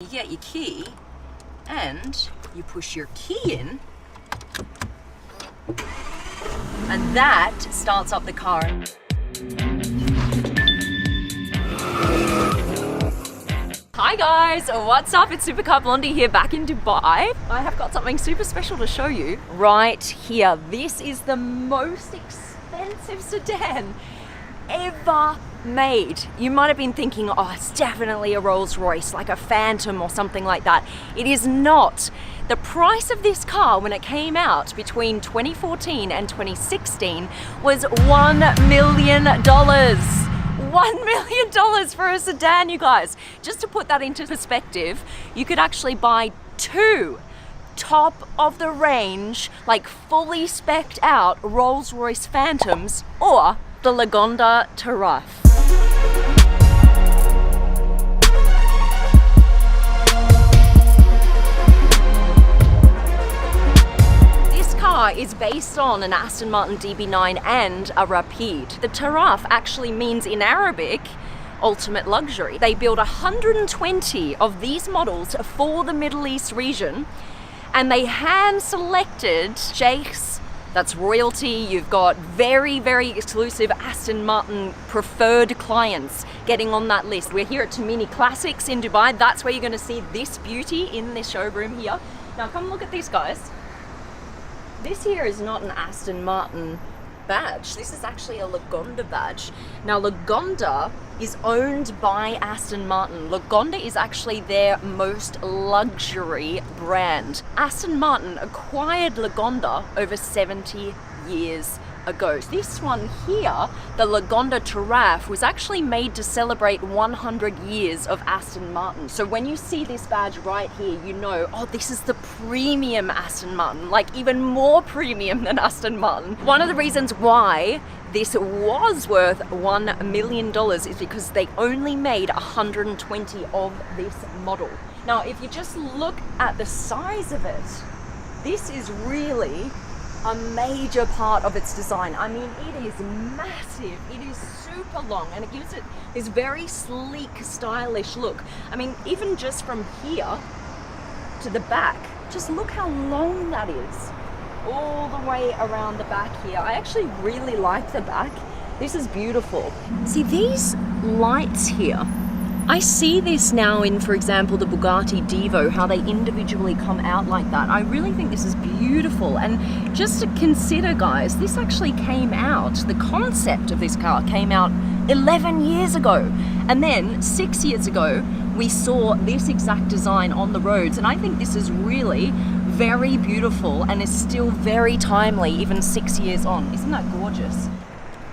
You get your key and you push your key in, and that starts up the car. Hi guys, what's up? It's Supercar Blondie here, back in Dubai. I have got something super special to show you right here. This is the most expensive sedan ever made. You might have been thinking, oh, it's definitely a Rolls Royce, like a Phantom or something like that. It is not. The price of this car when it came out between 2014 and 2016 was $1 million. $1 million for a sedan, you guys. Just to put that into perspective, you could actually buy two top of the range, like fully spec'd out Rolls Royce Phantoms or the Lagonda Taraf. This car is based on an Aston Martin DB9 and a Rapide. The Taraf actually means in Arabic ultimate luxury. They build 120 of these models for the Middle East region, and they hand selected sheikhs. That's royalty. You've got very, very exclusive Aston Martin preferred clients getting on that list. We're here at Tamini Classics in Dubai. That's where you're going to see this beauty in this showroom here. Now come look at this, guys. This here is not an Aston Martin badge. This is actually a Lagonda badge. Now Lagonda is owned by Aston Martin. Lagonda is actually their most luxury brand. Aston Martin acquired Lagonda over 70 years ago. This one here, the Lagonda Taraf, was actually made to celebrate 100 years of Aston Martin. So when you see this badge right here, you know, oh, this is the premium Aston Martin, like even more premium than Aston Martin. One of the reasons why this was worth $1 million is because they only made 120 of this model. Now, if you just look at the size of it, this is really a major part of its design. I mean, it is massive, it is super long, and it gives it this very sleek, stylish look. I mean, even just from here to the back, just look how long that is. All the way around the back here. I actually really like the back. This is beautiful. See these lights here? I see this now in, for example, the Bugatti Divo, how they individually come out like that. I really think this is beautiful. And just to consider, guys, this actually came out, the concept of this car came out 11 years ago. And then 6 years ago, we saw this exact design on the roads. And I think this is really very beautiful and is still very timely, even 6 years on. Isn't that gorgeous?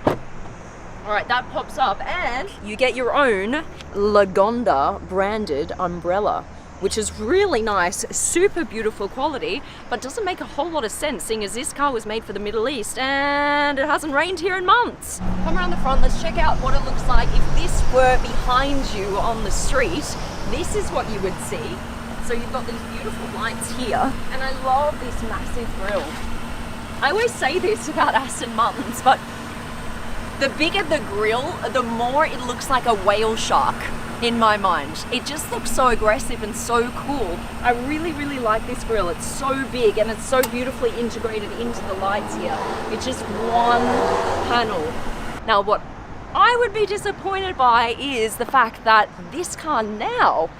All right, that pops up and you get your own Lagonda branded umbrella, which is really nice, super beautiful quality, but doesn't make a whole lot of sense seeing as this car was made for the Middle East and it hasn't rained here in months. Come around the front, let's check out what it looks like if this were behind you on the street. This is what you would see. So you've got these beautiful lights here, and I love this massive grille. I always say this about Aston Martins, but the bigger the grille, the more it looks like a whale shark in my mind. It just looks so aggressive and so cool. I really, really like this grille. It's so big and it's so beautifully integrated into the lights here. It's just one panel. Now what I would be disappointed by is the fact that this car now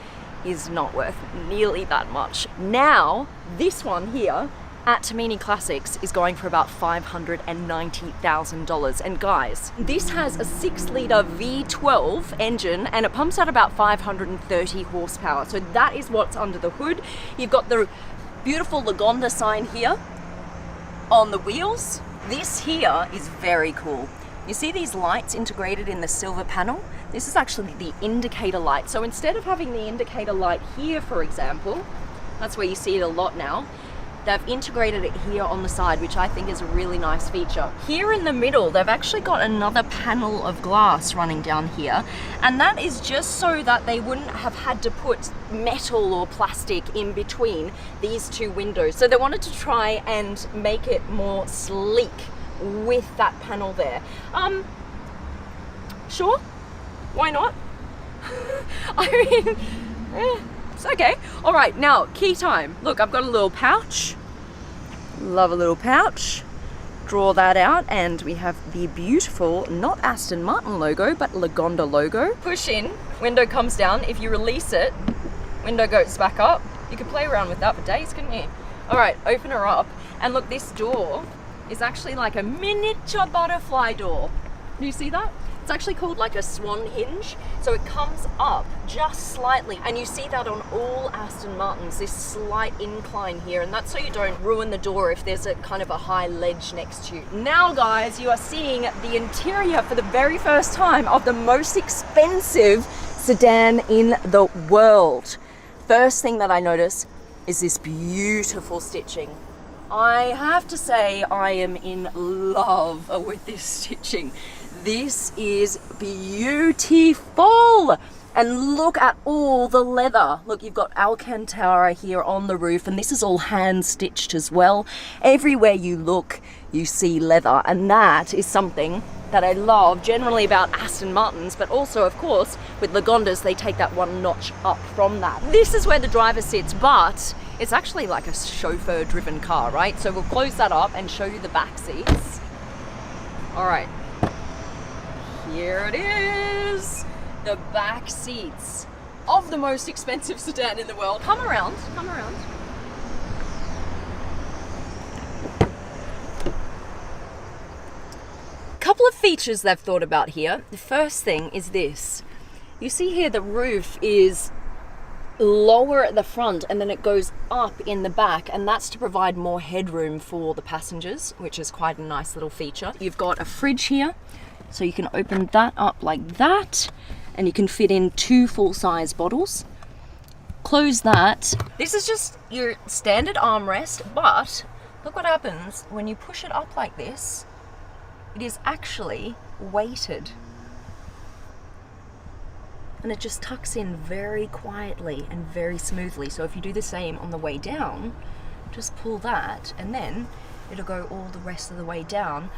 is not worth nearly that much. Now, this one here at Tamini Classics is going for about $590,000. And guys, this has a 6-litre V12 engine and it pumps out about 530 horsepower. So that is what's under the hood. You've got the beautiful Lagonda sign here on the wheels. This here is very cool. You see these lights integrated in the silver panel? This is actually the indicator light. So instead of having the indicator light here, for example, that's where you see it a lot now, they've integrated it here on the side, which I think is a really nice feature. Here in the middle, they've actually got another panel of glass running down here, and that is just so that they wouldn't have had to put metal or plastic in between these two windows. So they wanted to try and make it more sleek with that panel there. Sure, why not? I mean, Oops, okay. All right, now, key time. Look, I've got a little pouch. Love a little pouch. Draw that out, and we have the beautiful, not Aston Martin logo, but Lagonda logo. Push in, window comes down. If you release it, window goes back up. You could play around with that for days, couldn't you? All right, open her up. And look, this door is actually like a miniature butterfly door. Do you see that? It's actually called like a swan hinge. So it comes up just slightly. And you see that on all Aston Martins, this slight incline here. And that's so you don't ruin the door if there's a kind of a high ledge next to you. Now guys, you are seeing the interior for the very first time of the most expensive sedan in the world. First thing that I notice is this beautiful stitching. I have to say I am in love with this stitching. This is beautiful. And look at all the leather. Look, you've got Alcantara here on the roof, and this is all hand stitched as well. Everywhere you look, you see leather, and that is something that I love generally about Aston Martins, but also, of course, with Lagondas, they take that one notch up from that. This is where the driver sits, but it's actually like a chauffeur-driven car, right? So we'll close that up and show you the back seats. All right, here it is. The back seats of the most expensive sedan in the world. Come around, come around. Couple of features they've thought about here. The first thing is this. You see here the roof is lower at the front and then it goes up in the back, and that's to provide more headroom for the passengers, which is quite a nice little feature. You've got a fridge here, so you can open that up like that, and you can fit in 2 full-size bottles. Close that. This is just your standard armrest, but look what happens when you push it up like this. It is actually weighted. And it just tucks in very quietly and very smoothly. So if you do the same on the way down, just pull that, and then it'll go all the rest of the way down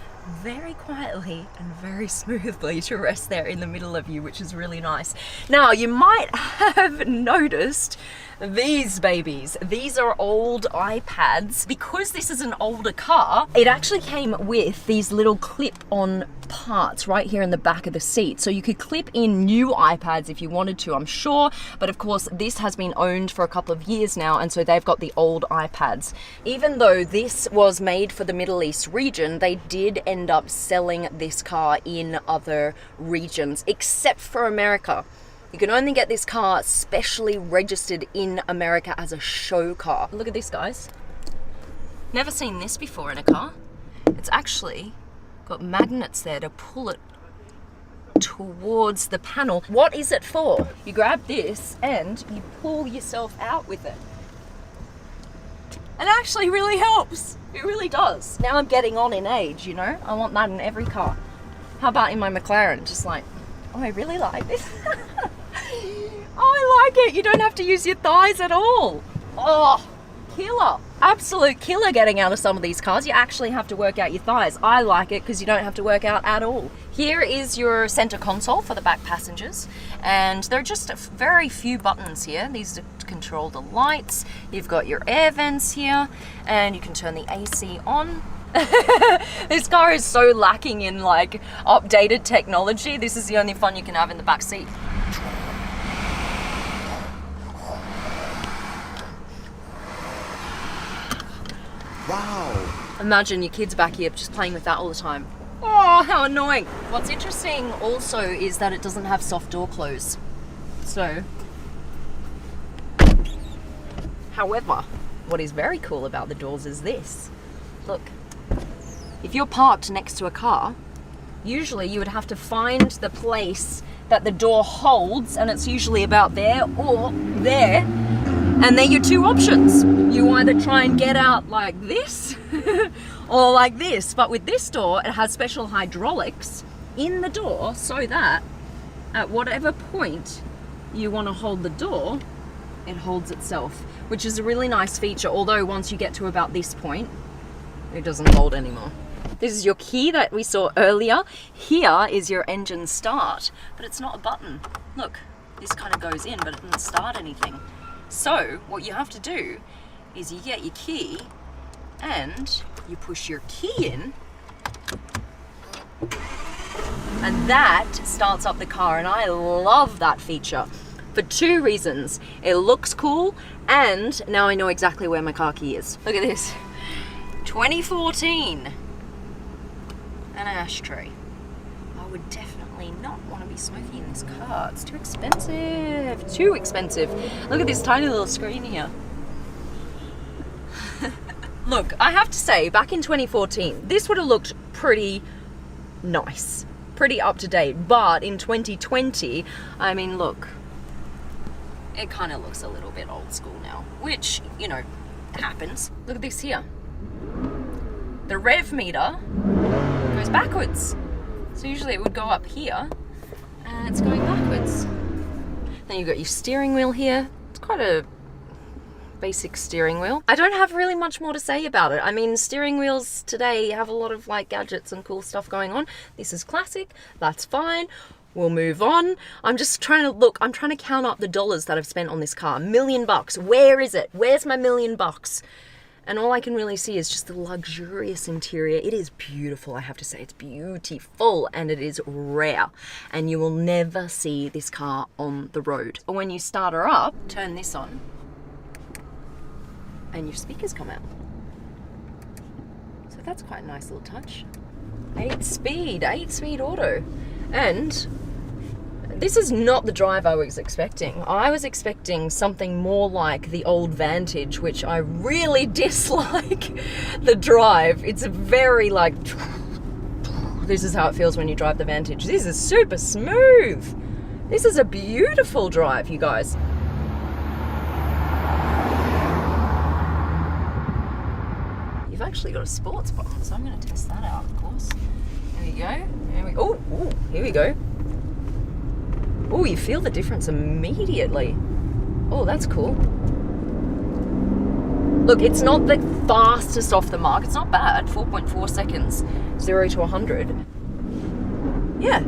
very quietly and very smoothly to rest there in the middle of you, which is really nice. Now, you might have noticed these babies. These are old iPads. Because this is an older car, it actually came with these little clip-on parts right here in the back of the seat. So you could clip in new iPads if you wanted to, I'm sure. But of course, this has been owned for a couple of years now, and so they've got the old iPads. Even though this was made for the Middle East region, they did end up selling this car in other regions, except for America. You can only get this car specially registered in America as a show car. Look at this, guys. Never seen this before in a car. It's actually got magnets there to pull it towards the panel. What is it for? You grab this and you pull yourself out with it. It actually really helps. It really does. Now I'm getting on in age, you know? I want that in every car. How about in my McLaren? Just like, oh, I really like this. I like it. You don't have to use your thighs at all. Oh, killer. Absolute killer getting out of some of these cars. You actually have to work out your thighs. I like it because you don't have to work out at all. Here is your center console for the back passengers, and there are just a very few buttons here. These are to control the lights. You've got your air vents here, and you can turn the AC on. This car is so lacking in like updated technology. This is the only fun you can have in the back seat. Wow. Imagine your kids back here just playing with that all the time. Oh, how annoying. What's interesting also is that it doesn't have soft door close. So, however, what is very cool about the doors is this. Look, if you're parked next to a car, usually you would have to find the place that the door holds, and it's usually about there or there. And they're your 2 options. You either try and get out like this or like this. But with this door, it has special hydraulics in the door so that at whatever point you want to hold the door, it holds itself, which is a really nice feature. Although once you get to about this point, it doesn't hold anymore. This is your key that we saw earlier. Here is your engine start, but it's not a button. Look, this kind of goes in, but it doesn't start anything. So what you have to do is you get your key and you push your key in, and that starts up the car, and I love that feature for 2 reasons. It looks cool, and now I know exactly where my car key is. Look at this. 2014. An ashtray. I would definitely not want to be smoking in this car. It's too expensive. Too expensive. Look at this tiny little screen here. Look, I have to say, back in 2014, this would have looked pretty nice, pretty up to date. But in 2020, I mean, look, it kind of looks a little bit old school now, which, you know, happens. Look at this here. The rev meter goes backwards. So usually it would go up here, and it's going backwards. Then you've got your steering wheel here. It's quite a basic steering wheel. I don't have really much more to say about it. I mean, steering wheels today have a lot of like gadgets and cool stuff going on. This is classic. That's fine. We'll move on. I'm just trying to look. I'm trying to count up the dollars that I've spent on this car. $1 million. Where is it? Where's my $1 million? And all I can really see is just the luxurious interior. It is beautiful, I have to say. It's beautiful, and it is rare. And you will never see this car on the road. Or when you start her up, turn this on, and your speakers come out. So that's quite a nice little touch. 8-speed auto. And this is not the drive I was expecting. I was expecting something more like the old Vantage, which I really dislike the drive. It's very like, this is how it feels when you drive the Vantage. This is super smooth. This is a beautiful drive, you guys. You've actually got a sports button, so I'm going to test that out, of course. There we go. Oh, here we go. Oh, you feel the difference immediately. Oh, that's cool. Look, it's not the fastest off the mark. It's not bad. 4.4 seconds, 0 to 100. Yeah.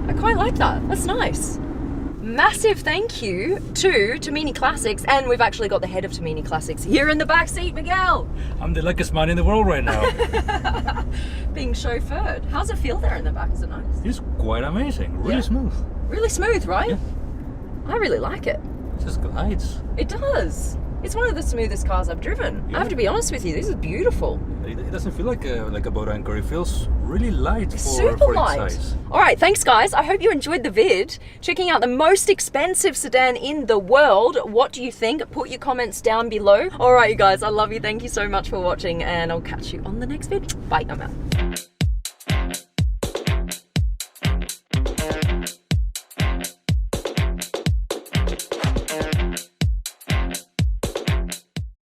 I quite like that. That's nice. Massive thank you to Tamini Classics, and we've actually got the head of Tamini Classics here in the back seat, Miguel. I'm the luckiest man in the world right now. Being chauffeured. How's it feel there in the back? Is it nice? It's quite amazing. Really smooth. Really smooth, right? Yeah. I really like it. It just glides. It does. It's one of the smoothest cars I've driven. Yeah. I have to be honest with you, this is beautiful. It doesn't feel like a boat anchor. It feels really light Super for light. its size. Alright, thanks guys. I hope you enjoyed the vid. Checking out the most expensive sedan in the world. What do you think? Put your comments down below. Alright you guys, I love you. Thank you so much for watching, and I'll catch you on the next vid. Bye, I'm out.